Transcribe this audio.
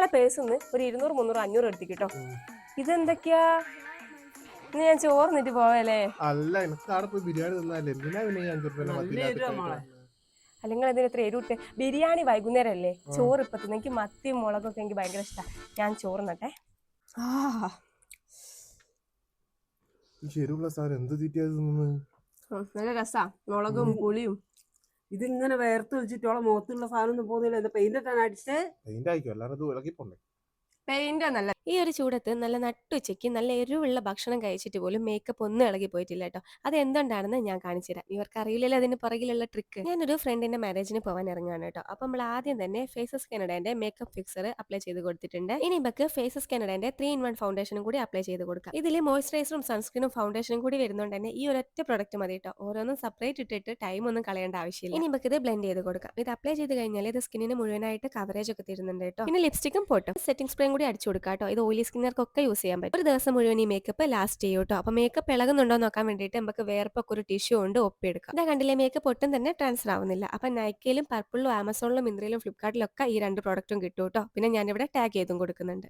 ഇങ്ങളെ പേഴ്സിന്ന് ഒരു 200 300 500 എടുത്തിട്ട് കേട്ടോ. ഉം. ഇതെന്തൊക്കെയാ? ഇന്ന് ഞാൻ ചോർന്നിട്ട് പോവല്ലേ? അല്ല എനിക്ക് അവിടെ പോയി ബിരിയാണി തിന്നാലേ എന്തിനാ പിന്നെ ഈ 5 റുപ്യന്റെ നല്ല മത്തിയില്ലാത്ത എരുവാ കഴിക്കാൻ. മോളെ. അല്ലെങ്കിൽ എന്തിനാ ഇത്ര എരുട്ടെ? ബിരിയാണി വൈകുന്നേരം അല്ലേ, ആ ചോറ് ഇപ്പൊ തിന്ന്. എനിക്ക് മത്തിയും മുളകൊക്കെ എനിക്ക് ഭയങ്കര ഇഷ്ടമാണ്. ഞാൻ ചോറുന്നട്ടെ. ഈ ശരിയുള്ള സാധനം എന്ത് തീറ്റിയാ തിന്നുന്നത്? നല്ല രസാ, മുളകും പുളിയും. ഇതിങ്ങനെ വേർത്ത് വെച്ചിട്ടോളെ മുഖത്തുള്ള സാധനം ഒന്നും പോകുന്നില്ല. എന്താ പെയിന്റ് ഇട്ടാണ് അടിച്ചേ? പെയിന്റ് ആയിക്കോ അല്ലാതെ ഇത് ഇളകി പോണ്ടേ? പെയിന്റ് നല്ല. ഈ ഒരു ചൂടത്ത് നല്ല നട്ടുച്ചയ്ക്ക് നല്ല എരിവുള്ള ഭക്ഷണം കഴിച്ചിട്ട് പോലും മേക്കപ്പ് ഒന്നും ഇളകി പോയിട്ടില്ല കേട്ടോ. അത് എന്തുകൊണ്ടാണെന്ന് ഞാൻ കാണിച്ചു തരാം. ഇവർക്ക് അറിയില്ലല്ലോ അതിന് പുറകിലുള്ള ട്രിക്ക്. ഞാനൊരു ഫ്രണ്ടിന്റെ മാരേജിന് പോകാൻ ഇറങ്ങുകയാണ് കേട്ടോ. അപ്പൊ നമ്മൾ ആദ്യം തന്നെ ഫേസസ് കാനഡന്റെ മേക്കപ്പ് ഫിക്സർ അപ്ലൈ ചെയ്ത് കൊടുത്തിട്ടുണ്ട്. ഇനി നമുക്ക് ഫേസസ് കാനഡന്റെ 3-in-1 ഫൗണ്ടേഷനും കൂടി അപ്ലൈ ചെയ്ത് കൊടുക്കാം. ഇതിൽ മോയ്സ്ചറൈസറും സൺസ്ക്രീനും ഫൗണ്ടേഷനും കൂടി വരുന്നതുകൊണ്ട് തന്നെ ഈ ഒരൊറ്റ പ്രൊഡക്റ്റ് മതി കേട്ടോ. ഓരോന്നും സെപ്പറേറ്റ് ഇട്ടിട്ട് ടൈം ഒന്നും കളയേണ്ട ആവശ്യമില്ല. ഇനി നമുക്ക് ഇത് ബ്ലെൻഡ് ചെയ്ത് കൊടുക്കാം. ഇത് അപ്ലൈ ചെയ്ത് കഴിഞ്ഞാൽ ഇത് സ്കിന്നിന് മുഴുവനായിട്ട് കവറേജ് ഒക്കെ തരുന്നുണ്ട് കേട്ടോ. പിന്നെ ലിപ്സ്റ്റിക്കും പോട്ടും സെറ്റിംഗ് സ്പ്രേയും കൂടി അടിച്ചു കൊടുക്കാം കേട്ടോ. ഇത് ഓയിലി സ്കിന്നർക്കൊക്കെ യൂസ് ചെയ്യാൻ പറ്റും. ഒരു ദിവസം മുഴുവൻ ഈ മേക്കപ്പ് ലാസ്റ്റ് ചെയ്യും കേട്ടോ. അപ്പൊ മേക്കപ്പ് ഇളകുന്നുണ്ടോ നോക്കാൻ വേണ്ടിയിട്ട് നമുക്ക് വേർപ്പൊക്കെ ഒരു ടിഷ്യൂ കൊണ്ട് ഒപ്പിയെടുക്കാം. ഇതാ കണ്ടില്ലേ, മേക്കപ്പ് ഒട്ടും തന്നെ ട്രാൻസ്ഫർ ആവുന്നില്ല. അപ്പൊ നൈക്കയിലും പർപ്പിളിലും ആമസോണിലും മിന്ത്രയിലും ഫ്ലിപ്കാർട്ടിലും ഒക്കെ ഈ 2 പ്രോഡക്റ്റും കിട്ടും കേട്ടോ. പിന്നെ ഞാനിവിടെ ടാഗ് ചെയ്തും കൊടുക്കുന്നുണ്ട്.